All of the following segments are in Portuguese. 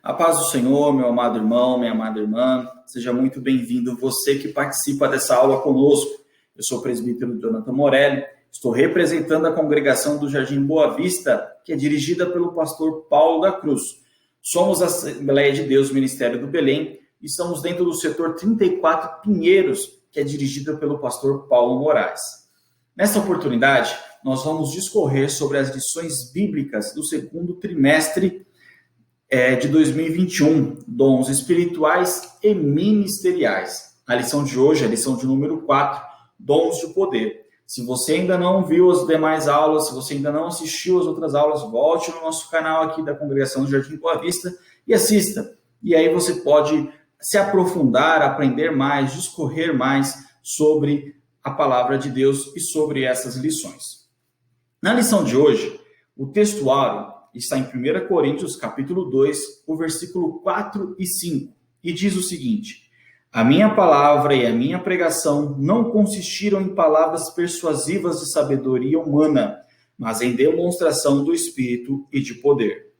A paz do Senhor, meu amado irmão, minha amada irmã, seja muito bem-vindo você que participa dessa aula conosco. Eu sou o presbítero Jonathan Morelli, estou representando a congregação do Jardim Boa Vista, que é dirigida pelo pastor Paulo da Cruz. Somos a Assembleia de Deus Ministério do Belém e estamos dentro do setor 34 Pinheiros, que é dirigida pelo pastor Paulo Moraes. Nesta oportunidade, nós vamos discorrer sobre as lições bíblicas do segundo trimestre de 2021, dons espirituais e ministeriais. A lição de hoje é a lição de número 4, dons de poder. Se você ainda não viu as demais aulas, se você ainda não assistiu às outras aulas, volte no nosso canal aqui da Congregação do Jardim Boa Vista e assista. E aí você pode se aprofundar, aprender mais, discorrer mais sobre a palavra de Deus e sobre essas lições. Na lição de hoje, o textuário está em 1 Coríntios, capítulo 2, o versículo 4 e 5, e diz o seguinte: a minha palavra e a minha pregação não consistiram em palavras persuasivas de sabedoria humana, mas em demonstração do Espírito e de poder,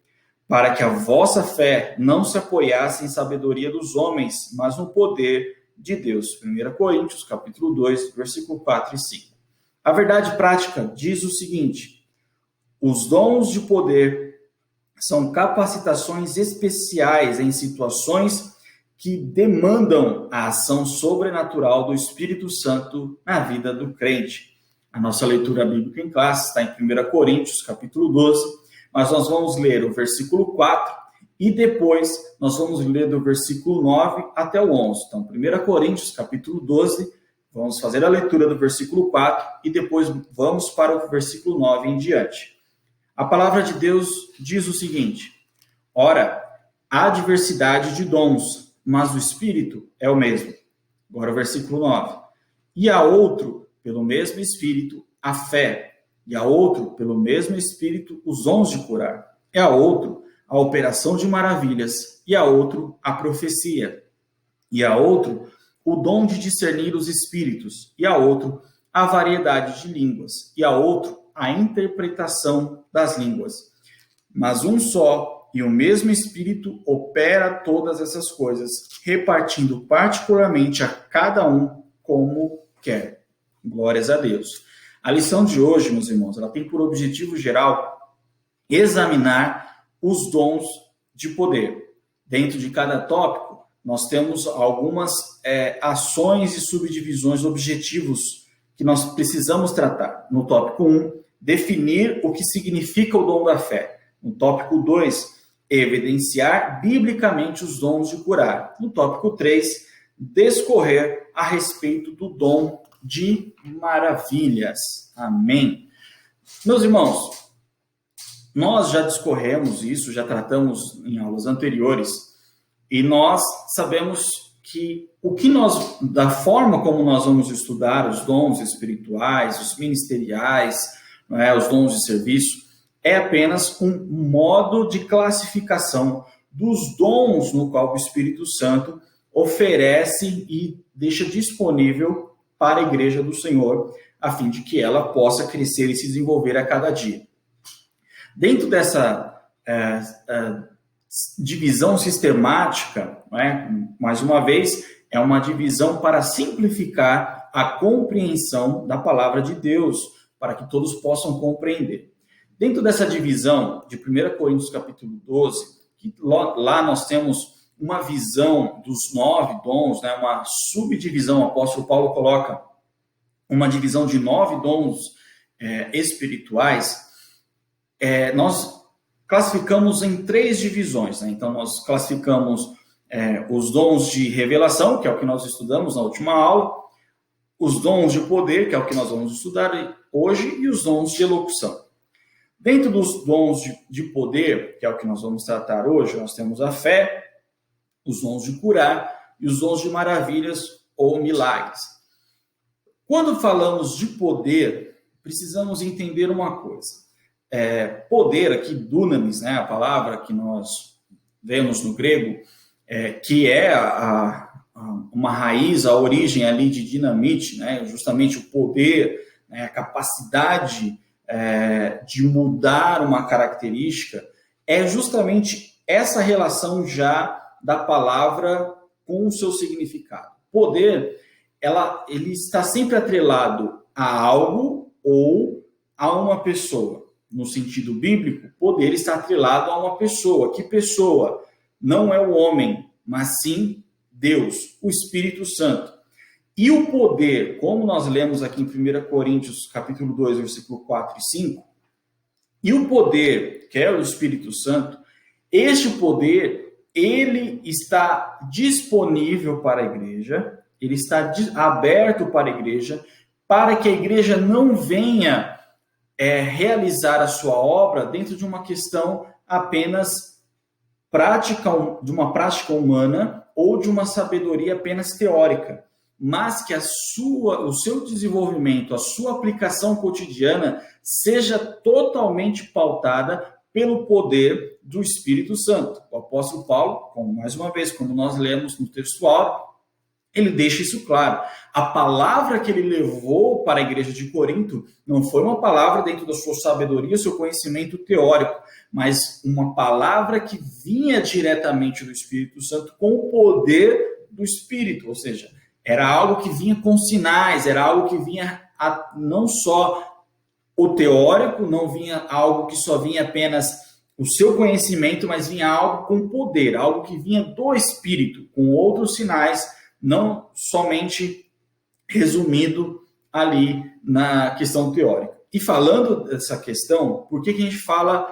para que a vossa fé não se apoiasse em sabedoria dos homens, mas no poder de Deus. 1 Coríntios, capítulo 2, versículo 4 e 5. A verdade prática diz o seguinte: os dons de poder são capacitações especiais em situações que demandam a ação sobrenatural do Espírito Santo na vida do crente. A nossa leitura bíblica em classe está em 1 Coríntios, capítulo 12, mas nós vamos ler o versículo 4 e depois nós vamos ler do versículo 9 até o 11. Então, 1 Coríntios, capítulo 12, vamos fazer a leitura do versículo 4 e depois vamos para o versículo 9 em diante. A palavra de Deus diz o seguinte: ora, há diversidade de dons, mas o Espírito é o mesmo. Agora o versículo 9. E há outro, pelo mesmo Espírito, a fé. E há outro, pelo mesmo Espírito, os dons de curar. E há outro, a operação de maravilhas. E há outro, a profecia. E há outro, o dom de discernir os espíritos. E há outro, a variedade de línguas. E há outro, a interpretação das línguas. Mas um só e o mesmo Espírito opera todas essas coisas, repartindo particularmente a cada um como quer. Glórias a Deus. A lição de hoje, meus irmãos, ela tem por objetivo geral examinar os dons de poder. Dentro de cada tópico, nós temos algumas ações e subdivisões, objetivos que nós precisamos tratar. No tópico 1, definir o que significa o dom da fé. No tópico 2, evidenciar biblicamente os dons de curar. No tópico 3, discorrer a respeito do dom de maravilhas. Amém. Meus irmãos, nós já discorremos isso, já tratamos em aulas anteriores, e nós sabemos que da forma como nós vamos estudar os dons espirituais, os ministeriais, os dons de serviço, é apenas um modo de classificação dos dons no qual o Espírito Santo oferece e deixa disponível para a igreja do Senhor, a fim de que ela possa crescer e se desenvolver a cada dia. Dentro dessa divisão sistemática, mais uma vez, é uma divisão para simplificar a compreensão da palavra de Deus, para que todos possam compreender. Dentro dessa divisão de 1 Coríntios capítulo 12, que lá nós temos uma visão dos 9 dons, uma subdivisão, o apóstolo Paulo coloca uma divisão de 9 dons espirituais, nós classificamos em 3 divisões. Então, nós classificamos os dons de revelação, que é o que nós estudamos na última aula, os dons de poder, que é o que nós vamos estudar hoje, e os dons de elocução. Dentro dos dons de poder, que é o que nós vamos tratar hoje, nós temos a fé, os dons de curar e os dons de maravilhas ou milagres. Quando falamos de poder, precisamos entender uma coisa. Poder, aqui, dunamis, a palavra que nós vemos no grego, que é uma raiz, a origem ali de dinamite, justamente o poder, a capacidade de mudar uma característica, é justamente essa relação já da palavra com o seu significado. Poder, ele está sempre atrelado a algo ou a uma pessoa. No sentido bíblico, poder está atrelado a uma pessoa. Que pessoa? Não é o homem, mas sim Deus, o Espírito Santo. E o poder, como nós lemos aqui em 1 Coríntios, capítulo 2, versículo 4 e 5, e o poder, que é o Espírito Santo, este poder, ele está disponível para a igreja, ele está aberto para a igreja, para que a igreja não venha realizar a sua obra dentro de uma questão apenas prática, de uma prática humana ou de uma sabedoria apenas teórica, mas que o seu desenvolvimento, a sua aplicação cotidiana seja totalmente pautada pelo poder do Espírito Santo. O apóstolo Paulo, mais uma vez, como nós lemos no textual, ele deixa isso claro. A palavra que ele levou para a igreja de Corinto não foi uma palavra dentro da sua sabedoria, seu conhecimento teórico, mas uma palavra que vinha diretamente do Espírito Santo com o poder do Espírito, ou seja, era algo que vinha com sinais, era algo que vinha não só o teórico, não vinha algo que só vinha apenas o seu conhecimento, mas vinha algo com poder, algo que vinha do Espírito, com outros sinais, não somente resumido ali na questão teórica. E falando dessa questão, por que a gente fala,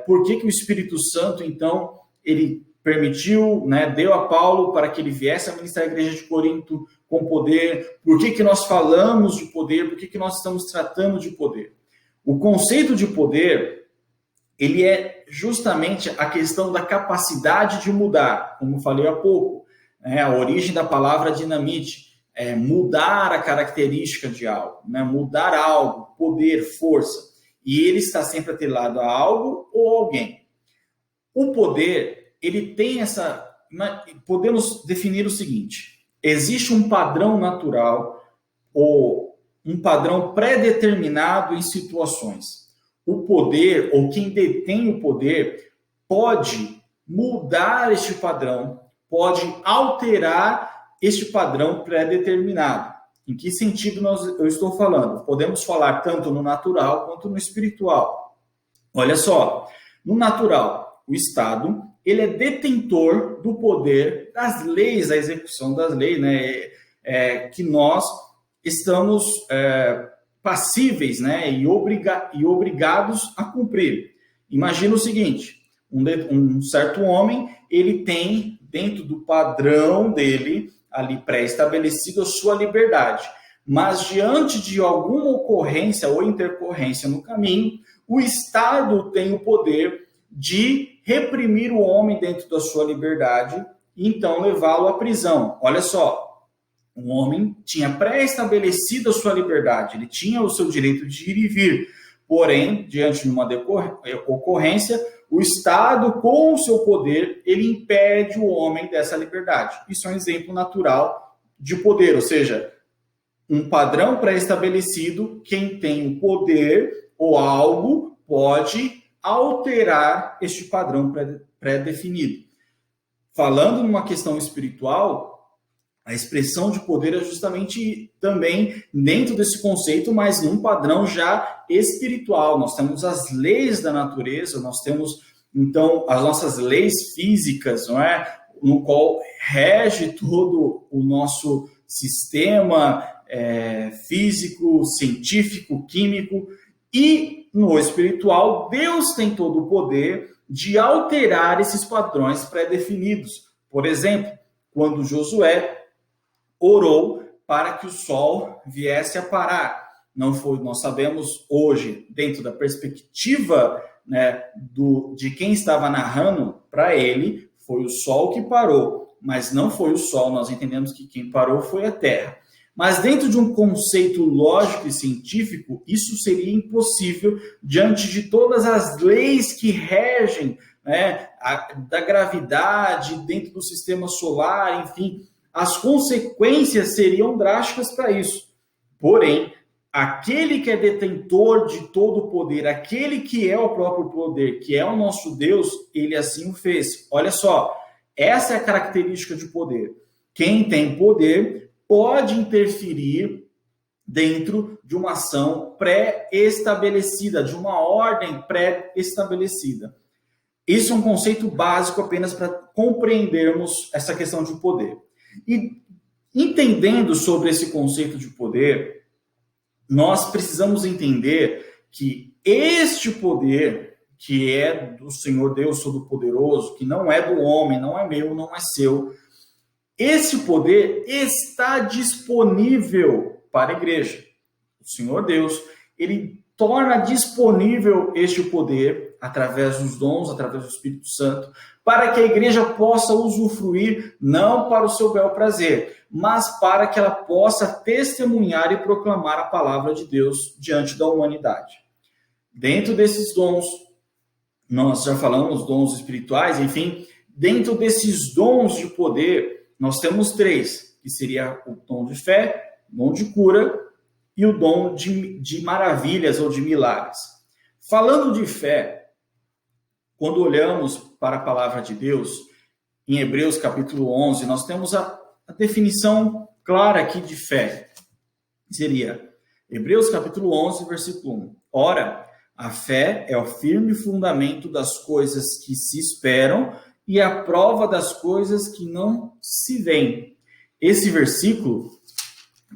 por que o Espírito Santo, então, ele permitiu, deu a Paulo para que ele viesse a ministrar a igreja de Corinto com poder? Por que nós falamos de poder? Por que nós estamos tratando de poder? O conceito de poder, ele é justamente a questão da capacidade de mudar, como falei há pouco. A origem da palavra dinamite é mudar a característica de algo, mudar algo, poder, força. E ele está sempre atrelado a algo ou alguém. O poder, ele tem podemos definir o seguinte: existe um padrão natural ou um padrão pré-determinado em situações. O poder, ou quem detém o poder, pode mudar este padrão, pode alterar este padrão pré-determinado. Em que sentido eu estou falando? Podemos falar tanto no natural quanto no espiritual. Olha só, no natural, o Estado, ele é detentor do poder das leis, da execução das leis, que nós estamos passíveis, e obrigados a cumprir. Imagina o seguinte: um certo homem, ele tem dentro do padrão dele, ali pré-estabelecido, a sua liberdade. Mas diante de alguma ocorrência ou intercorrência no caminho, o Estado tem o poder de reprimir o homem dentro da sua liberdade e então levá-lo à prisão. Olha só, o homem tinha pré-estabelecido a sua liberdade, ele tinha o seu direito de ir e vir. Porém, diante de uma ocorrência, o Estado, com o seu poder, ele impede o homem dessa liberdade. Isso é um exemplo natural de poder, ou seja, um padrão pré-estabelecido, quem tem o poder ou algo pode alterar este padrão pré-definido. Falando numa questão espiritual, a expressão de poder é justamente também dentro desse conceito, mas num padrão já espiritual. Nós temos as leis da natureza, nós temos, então, as nossas leis físicas, no qual rege todo o nosso sistema físico, científico, químico. E no espiritual, Deus tem todo o poder de alterar esses padrões pré-definidos. Por exemplo, quando Josué orou para que o sol viesse a parar. Nós sabemos hoje, dentro da perspectiva de quem estava narrando, para ele foi o sol que parou, mas não foi o sol, nós entendemos que quem parou foi a terra. Mas dentro de um conceito lógico e científico, isso seria impossível diante de todas as leis que regem, da gravidade, dentro do sistema solar, enfim. As consequências seriam drásticas para isso. Porém, aquele que é detentor de todo o poder, aquele que é o próprio poder, que é o nosso Deus, ele assim o fez. Olha só, essa é a característica de poder. Quem tem poder pode interferir dentro de uma ação pré-estabelecida, de uma ordem pré-estabelecida. Esse é um conceito básico apenas para compreendermos essa questão de poder. E entendendo sobre esse conceito de poder, nós precisamos entender que este poder, que é do Senhor Deus Todo-Poderoso, que não é do homem, não é meu, não é seu, esse poder está disponível para a igreja. O Senhor Deus, ele torna disponível este poder através dos dons, através do Espírito Santo, para que a igreja possa usufruir, não para o seu bel prazer, mas para que ela possa testemunhar e proclamar a palavra de Deus diante da humanidade. Dentro desses dons, nós já falamos dons espirituais, enfim, dentro desses dons de poder, nós temos 3, que seria o dom de fé, o dom de cura e o dom de maravilhas ou de milagres. Falando de fé, quando olhamos para a palavra de Deus, em Hebreus capítulo 11, nós temos a definição clara aqui de fé. Seria Hebreus capítulo 11, versículo 1. Ora, a fé é o firme fundamento das coisas que se esperam e a prova das coisas que não se veem. Esse versículo,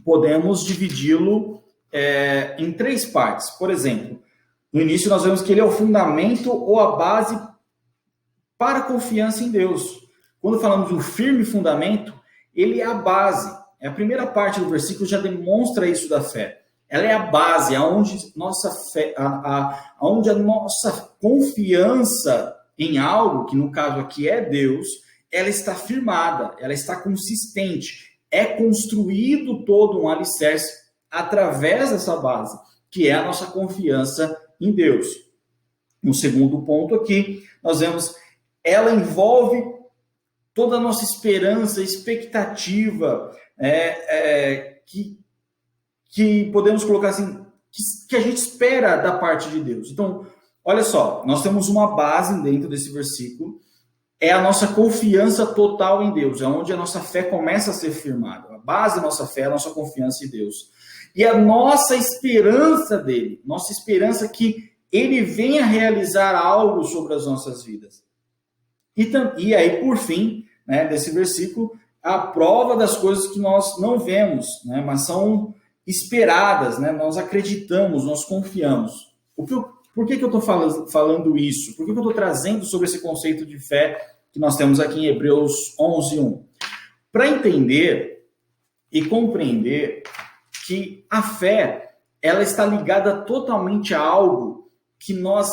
podemos dividi-lo em 3 partes. Por exemplo, no início nós vemos que ele é o fundamento ou a base para a confiança em Deus. Quando falamos do firme fundamento, ele é a base. A primeira parte do versículo já demonstra isso da fé. Ela é a base, aonde nossa fé, aonde a nossa confiança em algo, que no caso aqui é Deus, ela está firmada, ela está consistente. É construído todo um alicerce através dessa base, que é a nossa confiança em Deus. No segundo ponto aqui, nós vemos, ela envolve toda a nossa esperança, expectativa, que podemos colocar assim, que a gente espera da parte de Deus. Então, olha só, nós temos uma base dentro desse versículo, é a nossa confiança total em Deus, é onde a nossa fé começa a ser firmada. A base da nossa fé é a nossa confiança em Deus. E a nossa esperança dele, nossa esperança que ele venha realizar algo sobre as nossas vidas. E aí, por fim, desse versículo, a prova das coisas que nós não vemos, mas são esperadas, nós acreditamos, nós confiamos. Por que eu estou falando isso? Por que eu estou trazendo sobre esse conceito de fé que nós temos aqui em Hebreus 11:1? Para entender e compreender que a fé, ela está ligada totalmente a algo que nós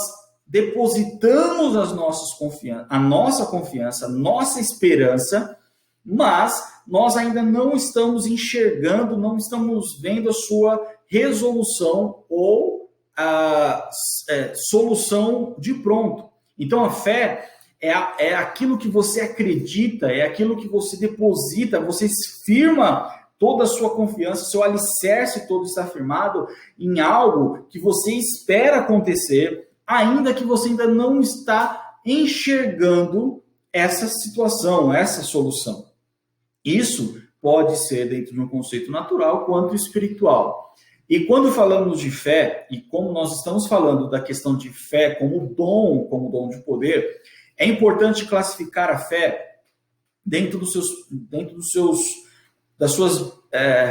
depositamos a nossa confiança, nossa esperança, mas nós ainda não estamos enxergando, não estamos vendo a sua resolução ou a solução de pronto. Então a fé é aquilo que você acredita, é aquilo que você deposita, você firma toda a sua confiança, seu alicerce todo está firmado em algo que você espera acontecer, ainda que você ainda não está enxergando essa situação, essa solução. Isso pode ser dentro de um conceito natural quanto espiritual. E quando falamos de fé, e como nós estamos falando da questão de fé como dom de poder, é importante classificar a fé dentro das suas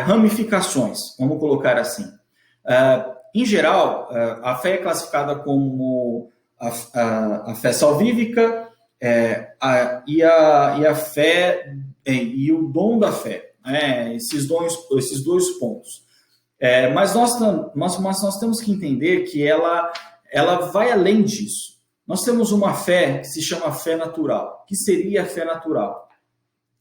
ramificações, vamos colocar assim. Em geral, a fé é classificada como a fé salvífica e a fé e o dom da fé, esses dois pontos. Mas nós temos que entender que ela vai além disso. Nós temos uma fé que se chama fé natural. O que seria a fé natural?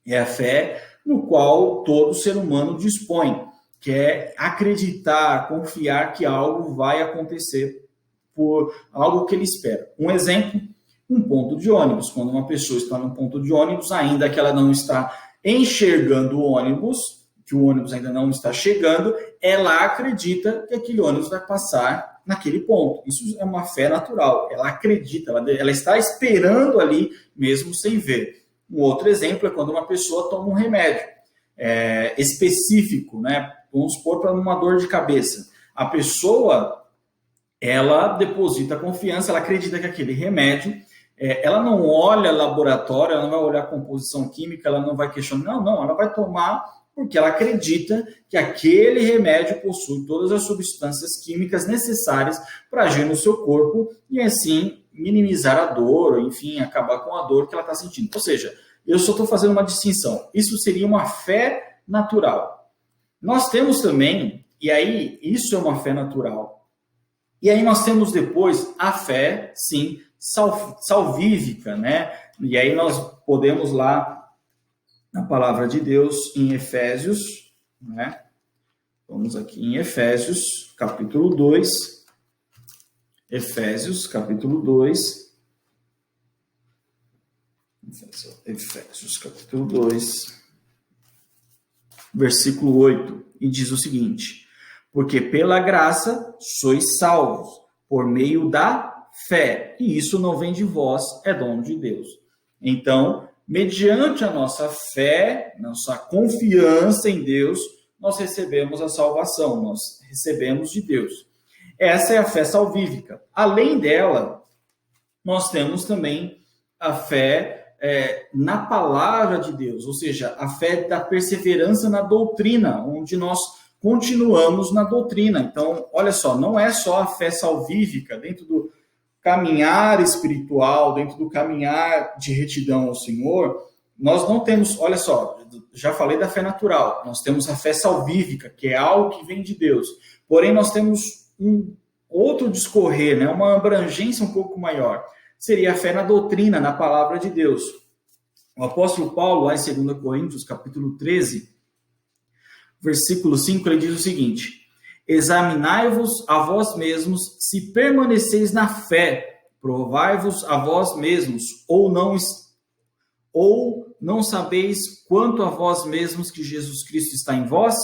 É a fé no qual todo ser humano dispõe, que é acreditar, confiar que algo vai acontecer por algo que ele espera. Um exemplo, um ponto de ônibus. Quando uma pessoa está num ponto de ônibus, ainda que ela não está enxergando o ônibus, que o ônibus ainda não está chegando, ela acredita que aquele ônibus vai passar naquele ponto. Isso é uma fé natural. Ela acredita, ela está esperando ali mesmo sem ver. Um outro exemplo é quando uma pessoa toma um remédio específico, né? Vamos supor para uma dor de cabeça. A pessoa, ela deposita confiança, ela acredita que aquele remédio, ela não olha laboratório, ela não vai olhar composição química, ela não vai questionar, não, ela vai tomar porque ela acredita que aquele remédio possui todas as substâncias químicas necessárias para agir no seu corpo e assim minimizar a dor, ou enfim, acabar com a dor que ela está sentindo. Ou seja, eu só estou fazendo uma distinção. Isso seria uma fé natural. Nós temos também, e aí isso é uma fé natural, e aí nós temos depois a fé, sim, salvífica, né? E aí nós podemos lá na palavra de Deus em Efésios, né? Vamos aqui em Efésios, capítulo 2. Efésios, capítulo 2. Efésios, capítulo 2, versículo 8. E diz o seguinte: porque pela graça sois salvos, por meio da fé. E isso não vem de vós, é dom de Deus. Então, mediante a nossa fé, nossa confiança em Deus, nós recebemos a salvação, nós recebemos de Deus. Essa é a fé salvífica. Além dela, nós temos também a fé na palavra de Deus, ou seja, a fé da perseverança na doutrina, onde nós continuamos na doutrina. Então, olha só, não é só a fé salvífica dentro do caminhar espiritual, dentro do caminhar de retidão ao Senhor, nós não temos, olha só, já falei da fé natural, nós temos a fé salvífica, que é algo que vem de Deus. Porém, nós temos um outro discorrer, né, uma abrangência um pouco maior. Seria a fé na doutrina, na palavra de Deus. O apóstolo Paulo, lá em 2 Coríntios, capítulo 13, versículo 5, ele diz o seguinte: examinai-vos a vós mesmos se permaneceis na fé, provai-vos a vós mesmos, ou não sabeis quanto a vós mesmos que Jesus Cristo está em vós,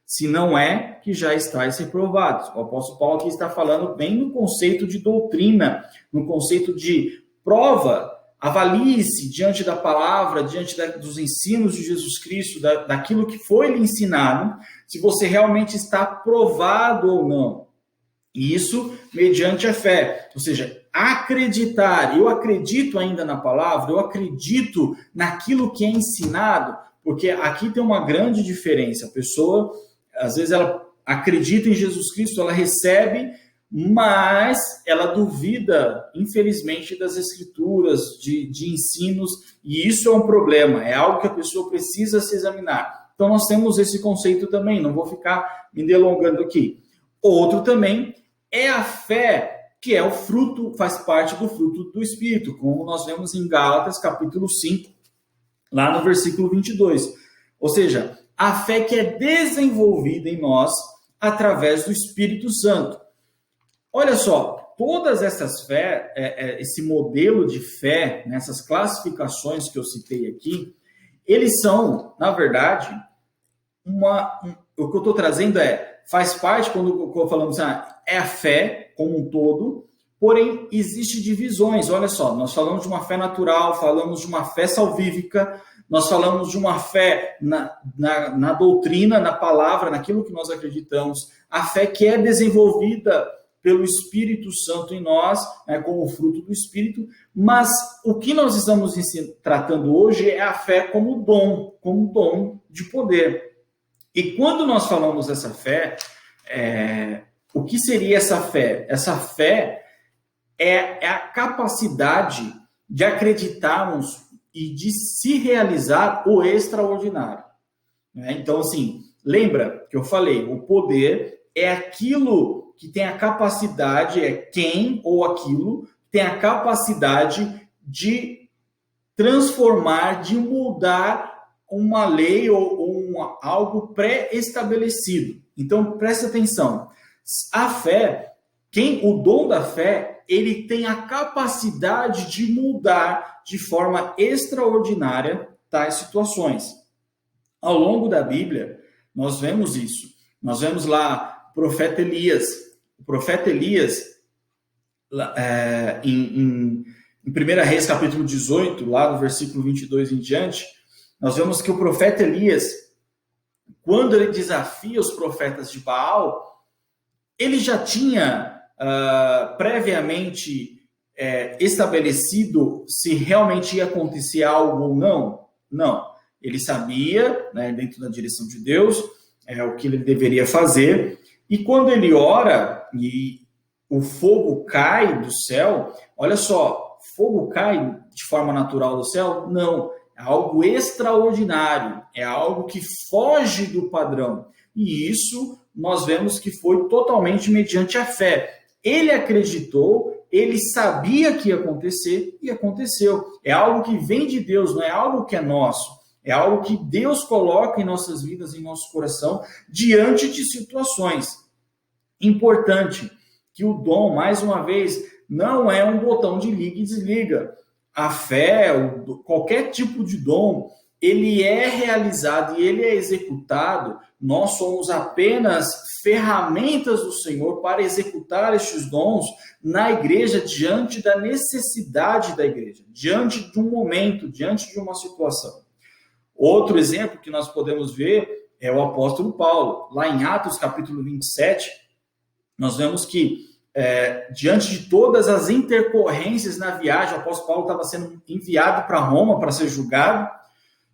se não é que já estáis reprovados. O apóstolo Paulo aqui está falando bem no conceito de doutrina, no conceito de prova. Avalie-se diante da palavra, diante dos ensinos de Jesus Cristo, daquilo que foi lhe ensinado, se você realmente está provado ou não. E isso mediante a fé. Ou seja, acreditar. Eu acredito ainda na palavra, eu acredito naquilo que é ensinado, porque aqui tem uma grande diferença. A pessoa, às vezes, ela acredita em Jesus Cristo, ela recebe, mas ela duvida, infelizmente, das escrituras, de ensinos, e isso é um problema, é algo que a pessoa precisa se examinar. Então, nós temos esse conceito também, não vou ficar me delongando aqui. Outro também é a fé, que é o fruto, faz parte do fruto do Espírito, como nós vemos em Gálatas, capítulo 5, lá no versículo 22. Ou seja, a fé que é desenvolvida em nós através do Espírito Santo. Olha só, todas essas fé, esse modelo de fé, nessas classificações que eu citei aqui, eles são, na verdade, o que eu estou trazendo faz parte, quando falamos, é a fé como um todo, porém, existe divisões. Olha só, nós falamos de uma fé natural, falamos de uma fé salvífica, nós falamos de uma fé na doutrina, na palavra, naquilo que nós acreditamos, a fé que é desenvolvida pelo Espírito Santo em nós, como fruto do Espírito, mas o que nós estamos tratando hoje é a fé como dom de poder. E quando nós falamos dessa fé, o que seria essa fé? Essa fé é a capacidade de acreditarmos e de se realizar o extraordinário. Então, assim, lembra que eu falei, o poder é aquilo que tem a capacidade, quem ou aquilo tem a capacidade de transformar, de mudar uma lei ou algo pré-estabelecido. Então, presta atenção. A fé, o dom da fé, ele tem a capacidade de mudar de forma extraordinária tais situações. Ao longo da Bíblia, nós vemos isso. Nós vemos lá o profeta Elias. O profeta Elias, em 1 Reis, capítulo 18, lá no versículo 22 em diante, nós vemos que o profeta Elias, quando ele desafia os profetas de Baal, ele já tinha previamente estabelecido se realmente ia acontecer algo ou não? Não. Ele sabia, né, dentro da direção de Deus, o que ele deveria fazer. E quando ele ora e o fogo cai do céu, olha só, fogo cai de forma natural do céu? Não. É algo extraordinário, é algo que foge do padrão. E isso nós vemos que foi totalmente mediante a fé. Ele acreditou, ele sabia que ia acontecer e aconteceu. É algo que vem de Deus, não é algo que é nosso. É algo que Deus coloca em nossas vidas, em nosso coração, diante de situações. Importante que o dom, mais uma vez, não é um botão de liga e desliga. A fé, qualquer tipo de dom, ele é realizado e ele é executado. Nós somos apenas ferramentas do Senhor para executar estes dons na igreja, diante da necessidade da igreja, diante de um momento, diante de uma situação. Outro exemplo que nós podemos ver é o apóstolo Paulo. Lá em Atos, capítulo 27, nós vemos que diante de todas as intercorrências na viagem, o apóstolo Paulo estava sendo enviado para Roma para ser julgado,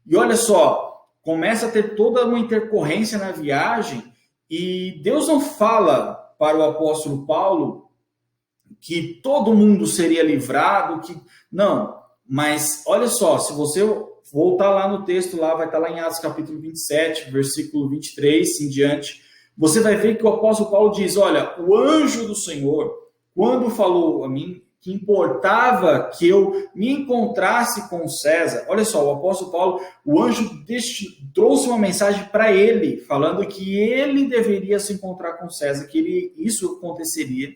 e olha só, começa a ter toda uma intercorrência na viagem, e Deus não fala para o apóstolo Paulo que todo mundo seria livrado, não, mas olha só, se você voltar lá no texto, lá vai estar lá em Atos capítulo 27, versículo 23 em diante, você vai ver que o apóstolo Paulo diz, olha, o anjo do Senhor, quando falou a mim que importava que eu me encontrasse com César, olha só, o apóstolo Paulo, o anjo trouxe uma mensagem para ele, falando que ele deveria se encontrar com César, que isso aconteceria.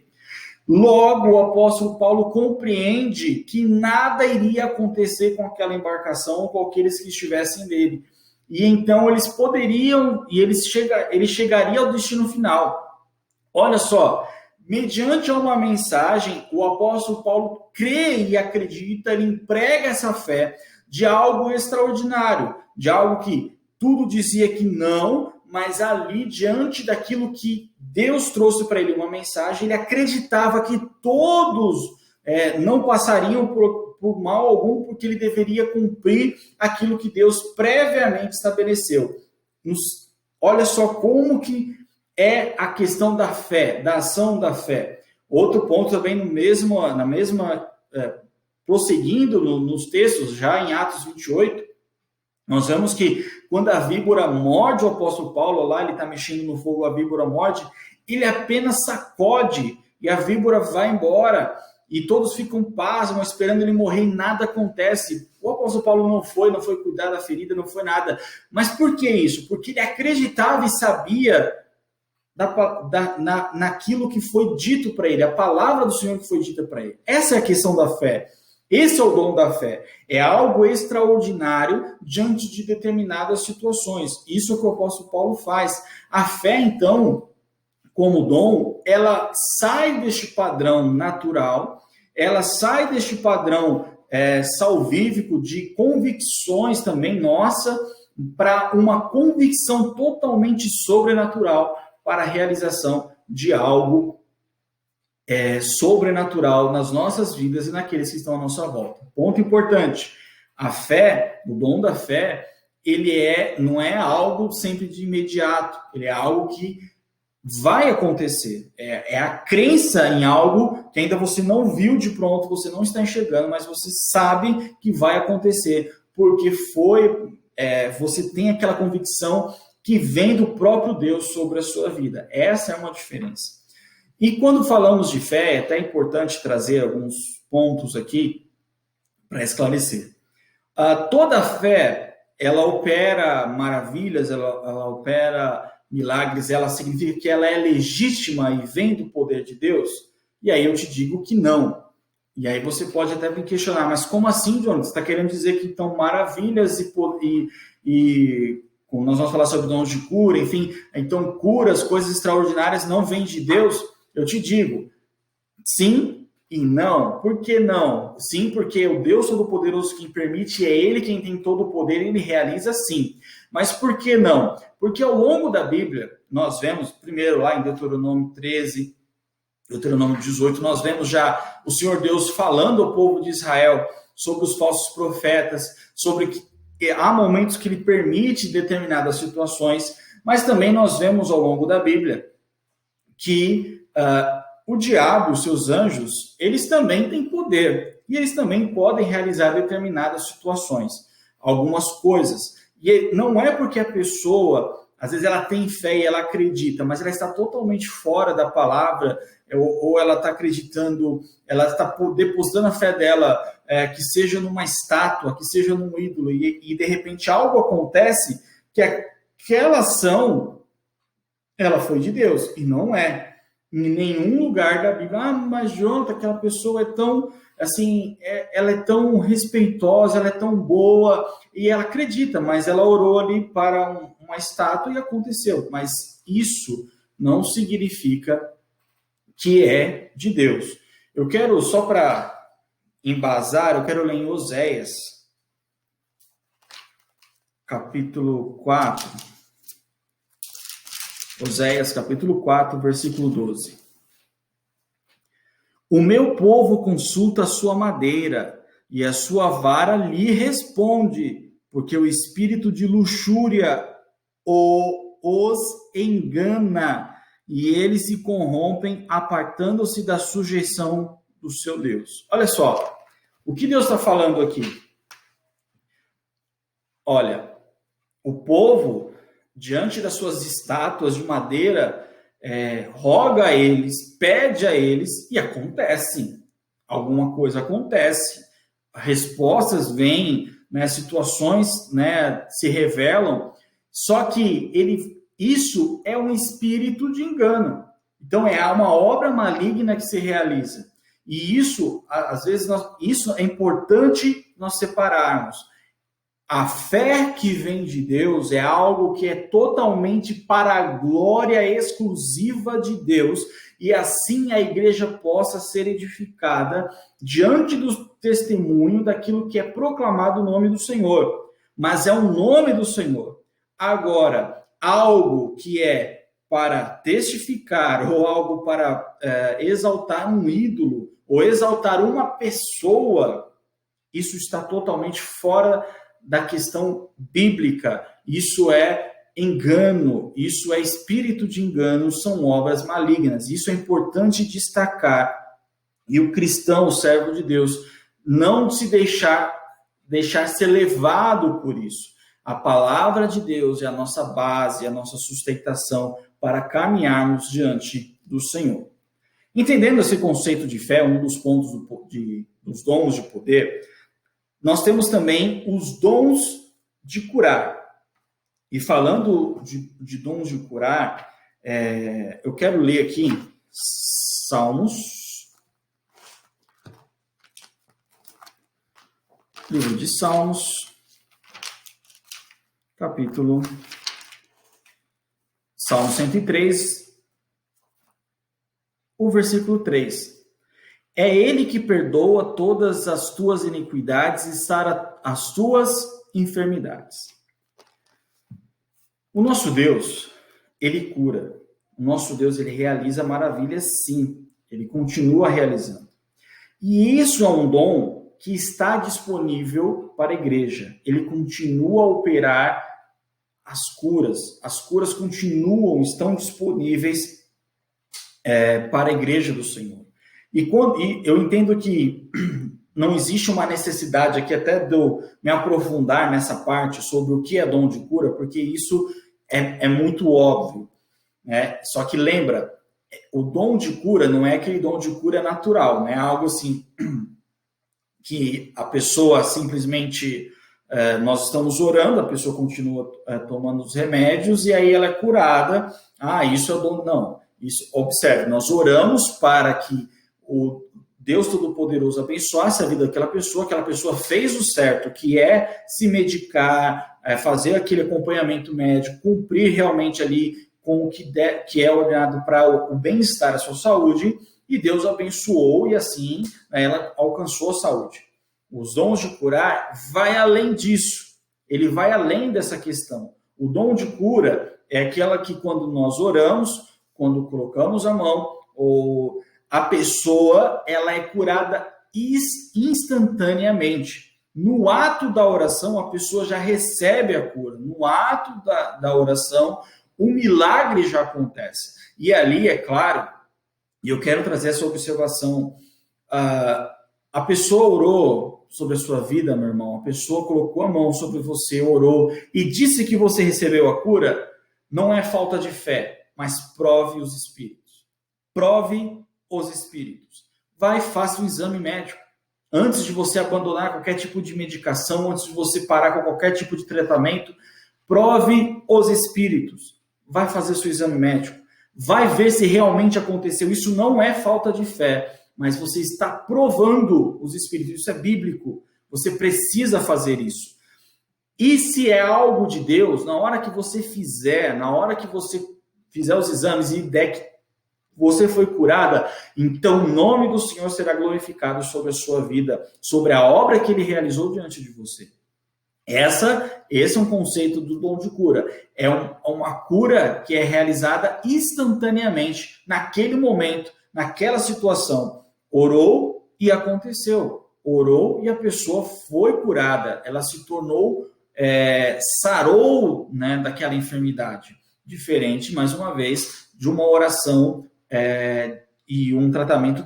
Logo, o apóstolo Paulo compreende que nada iria acontecer com aquela embarcação ou com aqueles que estivessem nele. E então eles poderiam, e ele chegaria ao destino final. Olha só, mediante uma mensagem, o apóstolo Paulo crê e acredita, ele emprega essa fé de algo extraordinário, de algo que tudo dizia que não, mas ali, diante daquilo que Deus trouxe para ele uma mensagem, ele acreditava que todos não passariam por mal algum, porque ele deveria cumprir aquilo que Deus previamente estabeleceu. Olha só como que é a questão da fé, da ação da fé. Outro ponto também prosseguindo nos textos, já em Atos 28, nós vemos que quando a víbora morde o apóstolo Paulo, lá ele está mexendo no fogo, a víbora morde, ele apenas sacode e a víbora vai embora. E todos ficam pasmos, esperando ele morrer e nada acontece. O apóstolo Paulo não foi cuidar da ferida, não foi nada. Mas por que isso? Porque ele acreditava e sabia naquilo que foi dito para ele, a palavra do Senhor que foi dita para ele. Essa é a questão da fé. Esse é o dom da fé. É algo extraordinário diante de determinadas situações. Isso é o que o apóstolo Paulo faz. A fé, então, como dom, ela sai deste padrão natural, ela sai deste padrão salvífico de convicções também nossa, para uma convicção totalmente sobrenatural para a realização de algo sobrenatural nas nossas vidas e naqueles que estão à nossa volta. Ponto importante, a fé, o dom da fé, ele não é algo sempre de imediato, ele é algo que vai acontecer. É a crença em algo que ainda você não viu de pronto, você não está enxergando, mas você sabe que vai acontecer, porque você tem aquela convicção que vem do próprio Deus sobre a sua vida. Essa é uma diferença. E quando falamos de fé, é até importante trazer alguns pontos aqui para esclarecer. Toda fé, ela opera maravilhas, ela opera milagres, ela significa que ela é legítima e vem do poder de Deus? E aí eu te digo que não. E aí você pode até me questionar, mas como assim, Jonathan? Você está querendo dizer que então maravilhas e nós vamos falar sobre dons de cura, enfim, então curas, coisas extraordinárias não vêm de Deus, eu te digo, sim e não. Por que não? Sim, porque o Deus Todo-Poderoso quem permite, é Ele quem tem todo o poder, Ele realiza sim. Mas por que não? Porque ao longo da Bíblia, nós vemos, primeiro lá em Deuteronômio 13, Deuteronômio 18, nós vemos já o Senhor Deus falando ao povo de Israel sobre os falsos profetas, sobre que há momentos que Ele permite determinadas situações, mas também nós vemos ao longo da Bíblia que o diabo, os seus anjos, eles também têm poder e eles também podem realizar determinadas situações, algumas coisas. E não é porque a pessoa, às vezes ela tem fé e ela acredita, mas ela está totalmente fora da palavra, ou ela está acreditando, ela está depositando a fé dela, que seja numa estátua, que seja num ídolo, e de repente algo acontece que aquela ação, ela foi de Deus, e não é. Em nenhum lugar da Bíblia, mas Jonathan, aquela pessoa é tão, assim, ela é tão respeitosa, ela é tão boa, e ela acredita, mas ela orou ali para uma estátua e aconteceu. Mas isso não significa que é de Deus. Eu quero, só para embasar, eu quero ler em Oséias, capítulo 4. Oséias, capítulo 4, versículo 12. O meu povo consulta a sua madeira, e a sua vara lhe responde, porque o espírito de luxúria os engana, e eles se corrompem, apartando-se da sujeição do seu Deus. Olha só, o que Deus está falando aqui? Olha, o povo, diante das suas estátuas de madeira, roga a eles, pede a eles, e acontece. Alguma coisa acontece. Respostas vêm, né, situações, né, se revelam, só que isso é um espírito de engano. Então, é uma obra maligna que se realiza. E isso, às vezes, isso é importante nós separarmos. A fé que vem de Deus é algo que é totalmente para a glória exclusiva de Deus, e assim a igreja possa ser edificada diante do testemunho daquilo que é proclamado o nome do Senhor. Mas é o nome do Senhor. Agora, algo que é para testificar ou algo para exaltar um ídolo ou exaltar uma pessoa, isso está totalmente fora da questão bíblica. Isso é engano, isso é espírito de engano, são obras malignas. Isso é importante destacar. E o cristão, o servo de Deus, não se deixar ser levado por isso. A palavra de Deus é a nossa base, a nossa sustentação para caminharmos diante do Senhor. Entendendo esse conceito de fé, um dos pontos dos dons de poder, nós temos também os dons de curar. E falando de dons de curar, eu quero ler aqui Salmos, livro de Salmos, capítulo Salmo 103, o versículo 3. É Ele que perdoa todas as tuas iniquidades e sara as tuas enfermidades. O nosso Deus, Ele cura. O nosso Deus, Ele realiza maravilhas, sim. Ele continua realizando. E isso é um dom que está disponível para a igreja. Ele continua a operar as curas. As curas estão disponíveis para a igreja do Senhor. E eu entendo que não existe uma necessidade aqui até de eu me aprofundar nessa parte sobre o que é dom de cura, porque isso é muito óbvio, né? Só que lembra, o dom de cura não é aquele dom de cura natural, não é algo assim que a pessoa simplesmente, nós estamos orando, a pessoa continua tomando os remédios e aí ela é curada. Isso é dom. Não, isso, observe, nós oramos para que o Deus Todo-Poderoso abençoasse a vida daquela pessoa, aquela pessoa fez o certo, que é se medicar, fazer aquele acompanhamento médico, cumprir realmente ali com o que é ordenado para o bem-estar, a sua saúde, e Deus abençoou e assim ela alcançou a saúde. Os dons de curar vai além disso, ele vai além dessa questão. O dom de cura é aquela que quando nós oramos, quando colocamos a mão, ou a pessoa ela é curada instantaneamente. No ato da oração, a pessoa já recebe a cura. No ato da oração, o milagre já acontece. E ali, é claro, e eu quero trazer essa observação, a pessoa orou sobre a sua vida, meu irmão, a pessoa colocou a mão sobre você, orou e disse que você recebeu a cura, não é falta de fé, mas prove os espíritos. Prove os espíritos. Vai e faça um exame médico. Antes de você abandonar qualquer tipo de medicação, antes de você parar com qualquer tipo de tratamento, prove os espíritos. Vai fazer seu exame médico. Vai ver se realmente aconteceu. Isso não é falta de fé, mas você está provando os espíritos. Isso é bíblico. Você precisa fazer isso. E se é algo de Deus, na hora que você fizer, na hora que você fizer os exames e der que você foi curada, então o nome do Senhor será glorificado sobre a sua vida, sobre a obra que Ele realizou diante de você. Esse é um conceito do dom de cura. É uma cura que é realizada instantaneamente, naquele momento, naquela situação. Orou e aconteceu. Orou e a pessoa foi curada. Ela se tornou, sarou, né, daquela enfermidade. Diferente, mais uma vez, de uma oração e um tratamento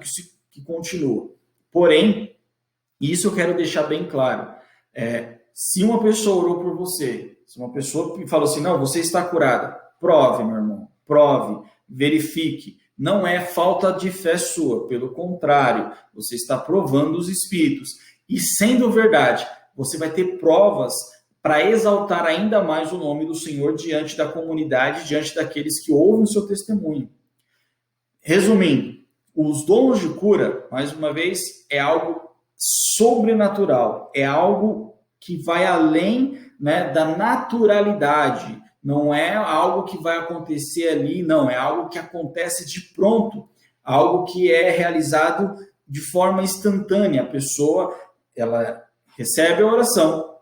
que continua. Porém, isso eu quero deixar bem claro. Se uma pessoa orou por você, se uma pessoa falou assim, não, você está curada, prove, meu irmão, prove, verifique. Não é falta de fé sua, pelo contrário, você está provando os espíritos. E sendo verdade, você vai ter provas para exaltar ainda mais o nome do Senhor diante da comunidade, diante daqueles que ouvem o seu testemunho. Resumindo, os dons de cura, mais uma vez, é algo sobrenatural, é algo que vai além, né, da naturalidade. Não é algo que vai acontecer ali, não. É algo que acontece de pronto. Algo que é realizado de forma instantânea. A pessoa, ela recebe a oração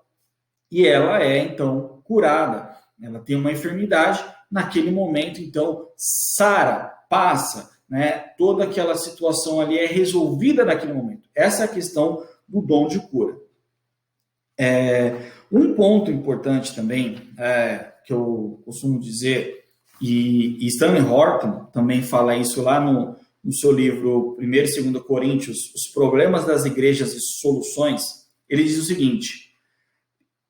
e ela é, então, curada. Ela tem uma enfermidade, naquele momento, então, sara, passa, né? Toda aquela situação ali é resolvida naquele momento. Essa é a questão do dom de cura. Um ponto importante também, que eu costumo dizer, e Stanley Horton também fala isso lá no seu livro 1 e 2 Coríntios, Os Problemas das Igrejas e Soluções, ele diz o seguinte: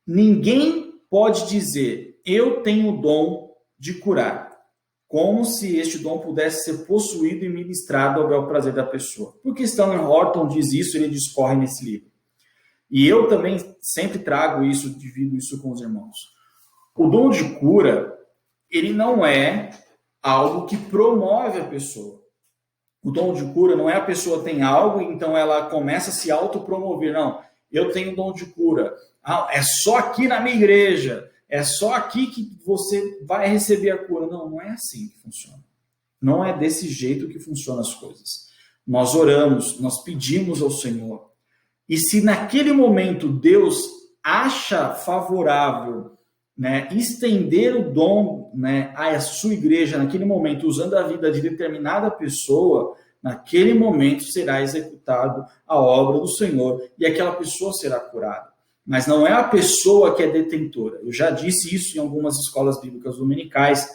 ninguém pode dizer, eu tenho o dom de curar, como se este dom pudesse ser possuído e ministrado ao bel prazer da pessoa. Por que Stanley Horton diz isso, ele discorre nesse livro. E eu também sempre trago isso, divido isso com os irmãos. O dom de cura, ele não é algo que promove a pessoa. O dom de cura não é a pessoa tem algo, então ela começa a se autopromover. Não, eu tenho dom de cura. É só aqui na minha igreja. É só aqui que você vai receber a cura. Não, não é assim que funciona. Não é desse jeito que funcionam as coisas. Nós oramos, nós pedimos ao Senhor. E se naquele momento Deus acha favorável, né, estender o dom, né, à sua igreja, naquele momento, usando a vida de determinada pessoa, naquele momento será executado a obra do Senhor e aquela pessoa será curada. Mas não é a pessoa que é detentora. Eu já disse isso em algumas escolas bíblicas dominicais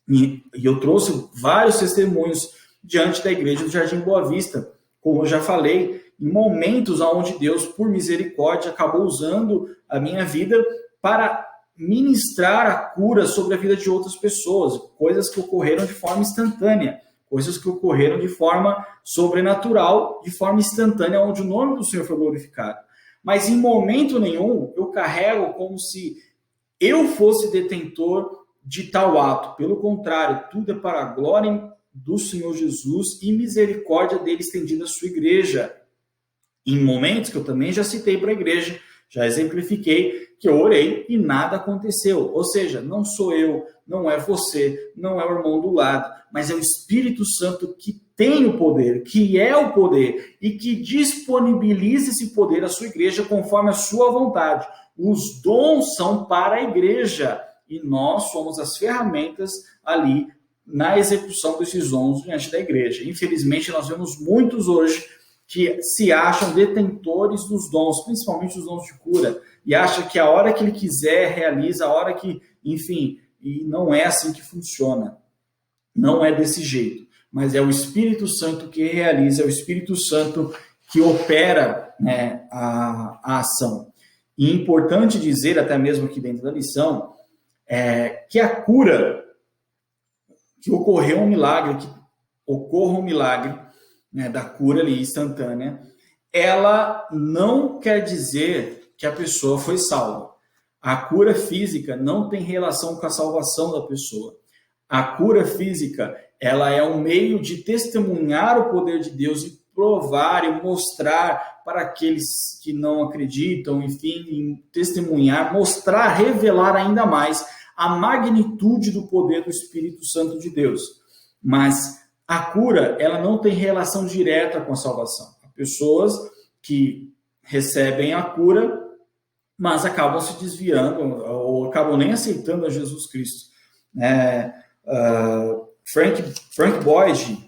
e eu trouxe vários testemunhos diante da igreja do Jardim Boa Vista, como eu já falei, em momentos onde Deus, por misericórdia, acabou usando a minha vida para ministrar a cura sobre a vida de outras pessoas, coisas que ocorreram de forma instantânea, coisas que ocorreram de forma sobrenatural, de forma instantânea, onde o nome do Senhor foi glorificado. Mas em momento nenhum eu carrego como se eu fosse detentor de tal ato. Pelo contrário, tudo é para a glória do Senhor Jesus e misericórdia dele estendida à sua igreja. Em momentos que eu também já citei para a igreja, Já exemplifiquei que eu orei e nada aconteceu. Ou seja, não sou eu, não é você, não é o irmão do lado, mas é o Espírito Santo que tem o poder, que é o poder e que disponibiliza esse poder à sua igreja conforme a sua vontade. Os dons são para a igreja e nós somos as ferramentas ali na execução desses dons diante da igreja. Infelizmente, nós vemos muitos hoje que se acham detentores dos dons, principalmente os dons de cura, e acham que a hora que ele quiser, realiza, a hora que, enfim, e não é assim que funciona. Não é desse jeito, mas é o Espírito Santo que realiza, é o Espírito Santo que opera, né, a ação. E é importante dizer, até mesmo aqui dentro da lição, que a cura, que ocorreu um milagre, que ocorra um milagre, né, da cura ali instantânea, ela não quer dizer que a pessoa foi salva. A cura física não tem relação com a salvação da pessoa. A cura física, ela é um meio de testemunhar o poder de Deus e provar e mostrar para aqueles que não acreditam, enfim, testemunhar, mostrar, revelar ainda mais a magnitude do poder do Espírito Santo de Deus. Mas a cura, ela não tem relação direta com a salvação. Há pessoas que recebem a cura, mas acabam se desviando ou acabam nem aceitando a Jesus Cristo. Frank Boyd,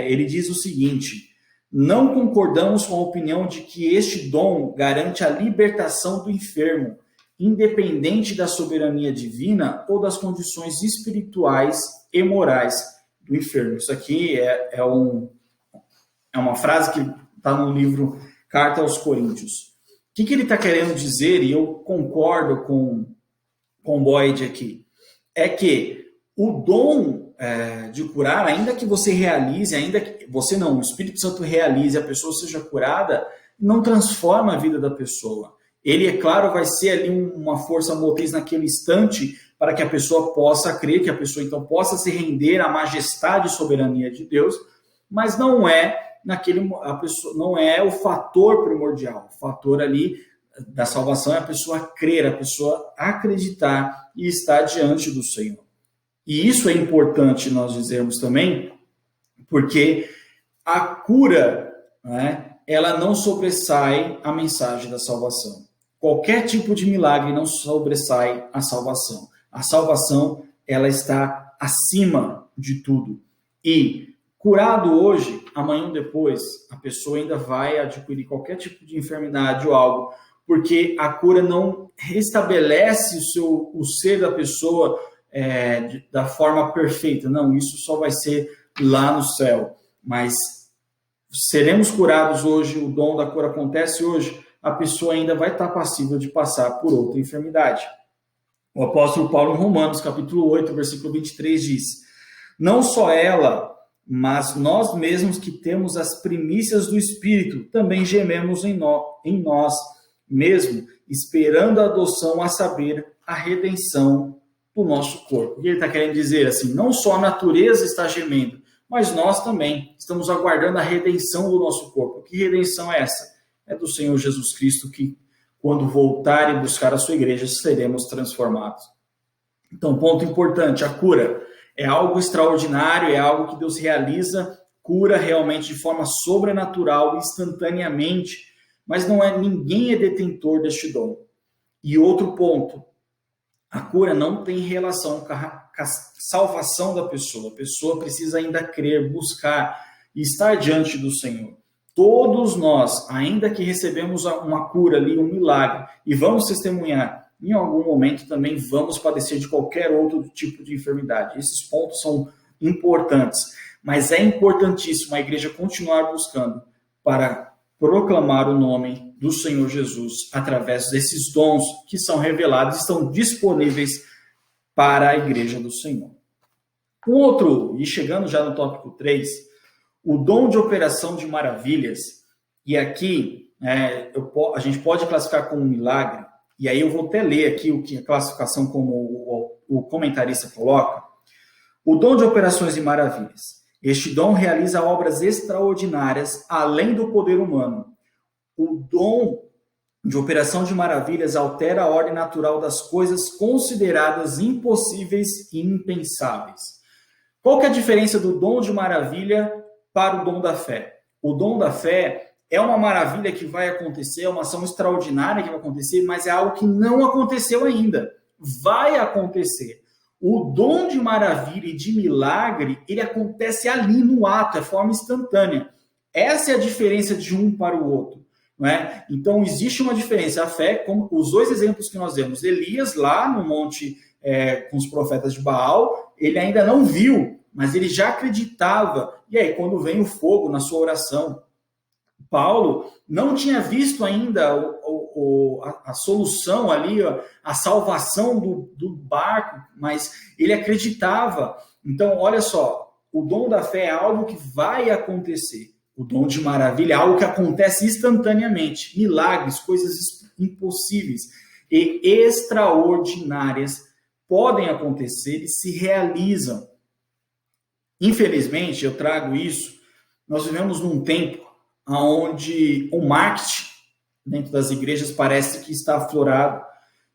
ele diz o seguinte: não concordamos com a opinião de que este dom garante a libertação do enfermo, independente da soberania divina ou das condições espirituais e morais do enfermo. Isso aqui é uma frase que está no livro Carta aos Coríntios. O que ele está querendo dizer, e eu concordo com Boyd aqui, é que o dom de curar, ainda que você realize, ainda que você não, o Espírito Santo realize, a pessoa seja curada, não transforma a vida da pessoa. Ele, é claro, vai ser ali uma força motriz naquele instante para que a pessoa possa crer, que a pessoa então possa se render à majestade e soberania de Deus, mas não é não é o fator primordial. O fator ali da salvação é a pessoa crer, a pessoa acreditar e estar diante do Senhor. E isso é importante nós dizermos também, porque a cura, né, ela não sobressai a mensagem da salvação. Qualquer tipo de milagre não sobressai a salvação. A salvação, ela está acima de tudo. E curado hoje, amanhã ou depois, a pessoa ainda vai adquirir qualquer tipo de enfermidade ou algo, porque a cura não restabelece o ser da pessoa da forma perfeita. Não, isso só vai ser lá no céu. Mas seremos curados hoje, o dom da cura acontece hoje, a pessoa ainda vai estar passível de passar por outra enfermidade. O apóstolo Paulo, em Romanos, capítulo 8, versículo 23, diz: não só ela, mas nós mesmos que temos as primícias do Espírito, também gememos em nós mesmo, esperando a adoção, a saber, a redenção do nosso corpo. E ele está querendo dizer assim, não só a natureza está gemendo, mas nós também estamos aguardando a redenção do nosso corpo. Que redenção é essa? É do Senhor Jesus Cristo, que quando voltar e buscar a sua igreja, seremos transformados. Então, ponto importante, a cura é algo extraordinário, é algo que Deus realiza, cura realmente de forma sobrenatural, instantaneamente, mas ninguém é detentor deste dom. E outro ponto, a cura não tem relação com a salvação da pessoa. A pessoa precisa ainda crer, buscar e estar diante do Senhor. Todos nós, ainda que recebemos uma cura ali, um milagre, e vamos testemunhar, em algum momento também vamos padecer de qualquer outro tipo de enfermidade. Esses pontos são importantes, mas é importantíssimo a igreja continuar buscando para proclamar o nome do Senhor Jesus através desses dons que são revelados, estão disponíveis para a igreja do Senhor. E chegando já no tópico 3, o dom de operação de maravilhas, e aqui a gente pode classificar como um milagre, e aí eu vou até ler aqui o que a classificação como o comentarista coloca. O dom de operações e maravilhas. Este dom realiza obras extraordinárias além do poder humano. O dom de operação de maravilhas altera a ordem natural das coisas consideradas impossíveis e impensáveis. Qual que é a diferença do dom de maravilha para o dom da fé? O dom da fé é uma maravilha que vai acontecer, é uma ação extraordinária que vai acontecer, mas é algo que não aconteceu ainda. Vai acontecer. O dom de maravilha e de milagre, ele acontece ali no ato, é forma instantânea. Essa é a diferença de um para o outro. Não é? Então, existe uma diferença. A fé, como os dois exemplos que nós vemos, Elias lá no monte com os profetas de Baal, ele ainda não viu, mas ele já acreditava. E aí, quando vem o fogo na sua oração, Paulo não tinha visto ainda a solução ali, a salvação do barco, mas ele acreditava. Então, olha só, o dom da fé é algo que vai acontecer. O dom de maravilha é algo que acontece instantaneamente. Milagres, coisas impossíveis e extraordinárias podem acontecer e se realizam. Infelizmente, eu trago isso, nós vivemos num tempo onde o marketing dentro das igrejas parece que está aflorado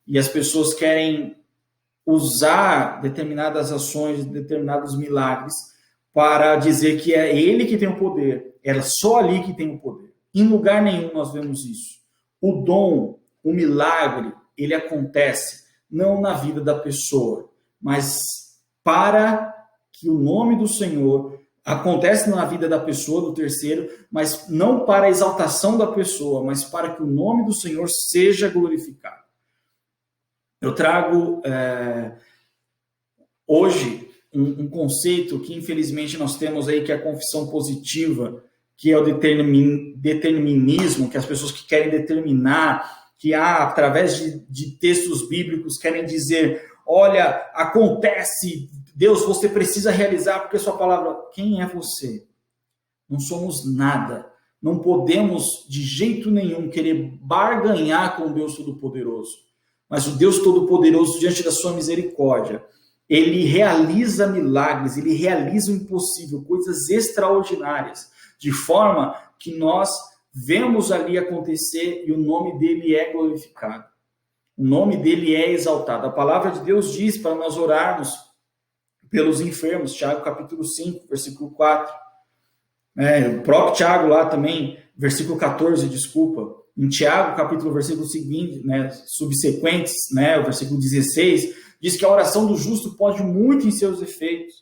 e as pessoas querem usar determinadas ações, determinados milagres para dizer que é ele que tem o poder, era só ali que tem o poder. Em lugar nenhum nós vemos isso. O dom, o milagre, ele acontece não na vida da pessoa, mas para que o nome do Senhor acontece na vida da pessoa, do terceiro, mas não para a exaltação da pessoa, mas para que o nome do Senhor seja glorificado. Eu trago hoje um conceito que infelizmente nós temos aí, que é a confissão positiva, que é o determinismo, que as pessoas que querem determinar, que através de textos bíblicos querem dizer, olha, acontece, Deus, você precisa realizar porque sua palavra... Quem é você? Não somos nada. Não podemos de jeito nenhum querer barganhar com o Deus Todo-Poderoso. Mas o Deus Todo-Poderoso, diante da sua misericórdia, ele realiza milagres, ele realiza o impossível, coisas extraordinárias, de forma que nós vemos ali acontecer e o nome dele é glorificado. O nome dele é exaltado. A palavra de Deus diz para nós orarmos pelos enfermos, Tiago capítulo 5, versículo 4. O próprio Tiago lá também, versículo 14, desculpa. Em Tiago, capítulo, versículo seguinte, subsequentes, o versículo 16, diz que a oração do justo pode muito em seus efeitos.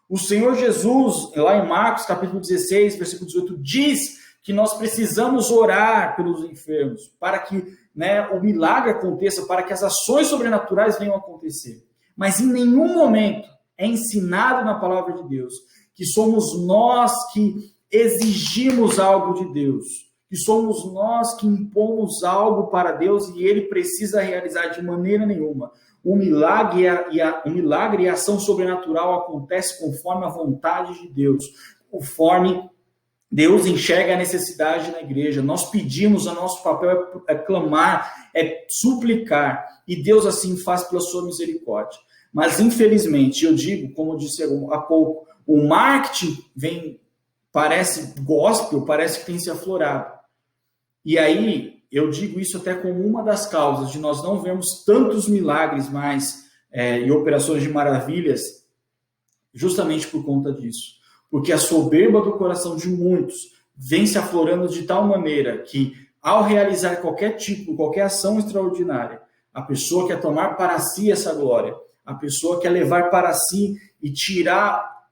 O Senhor Jesus, lá em Marcos, capítulo 16, versículo 18, diz que nós precisamos orar pelos enfermos, para que o milagre aconteça, para que as ações sobrenaturais venham a acontecer. Mas em nenhum momento é ensinado na palavra de Deus que somos nós que exigimos algo de Deus, que somos nós que impomos algo para Deus e ele precisa realizar de maneira nenhuma. O milagre e a ação sobrenatural acontece conforme a vontade de Deus, conforme Deus enxerga a necessidade na igreja. Nós pedimos, o nosso papel é clamar, é suplicar, e Deus assim faz pela sua misericórdia. Mas, infelizmente, eu digo, como eu disse há pouco, o marketing parece gospel, parece que tem se aflorado. E aí, eu digo isso até como uma das causas de nós não vermos tantos milagres mais e operações de maravilhas, justamente por conta disso. Porque a soberba do coração de muitos vem se aflorando de tal maneira que, ao realizar qualquer ação extraordinária, a pessoa quer tomar para si essa glória, a pessoa quer levar para si e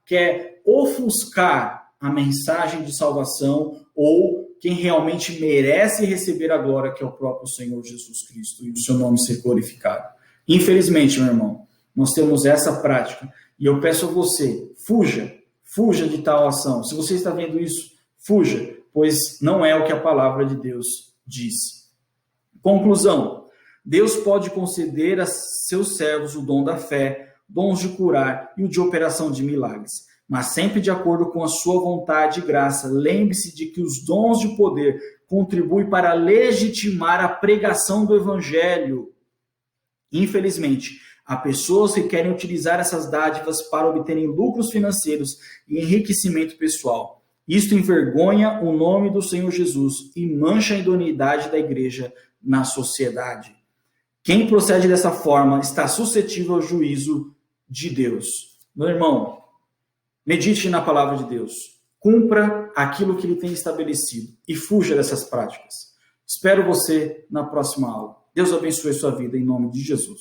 quer ofuscar a mensagem de salvação ou quem realmente merece receber a glória, que é o próprio Senhor Jesus Cristo, e o seu nome ser glorificado. Infelizmente, meu irmão, nós temos essa prática, e eu peço a você, fuja de tal ação. Se você está vendo isso, fuja, pois não é o que a palavra de Deus diz. Conclusão: Deus pode conceder a seus servos o dom da fé, dons de curar e o de operação de milagres, mas sempre de acordo com a sua vontade e graça. Lembre-se de que os dons de poder contribuem para legitimar a pregação do evangelho. Infelizmente, há pessoas que querem utilizar essas dádivas para obterem lucros financeiros e enriquecimento pessoal. Isto envergonha o nome do Senhor Jesus e mancha a idoneidade da igreja na sociedade. Quem procede dessa forma está suscetível ao juízo de Deus. Meu irmão, medite na palavra de Deus. Cumpra aquilo que ele tem estabelecido e fuja dessas práticas. Espero você na próxima aula. Deus abençoe sua vida em nome de Jesus.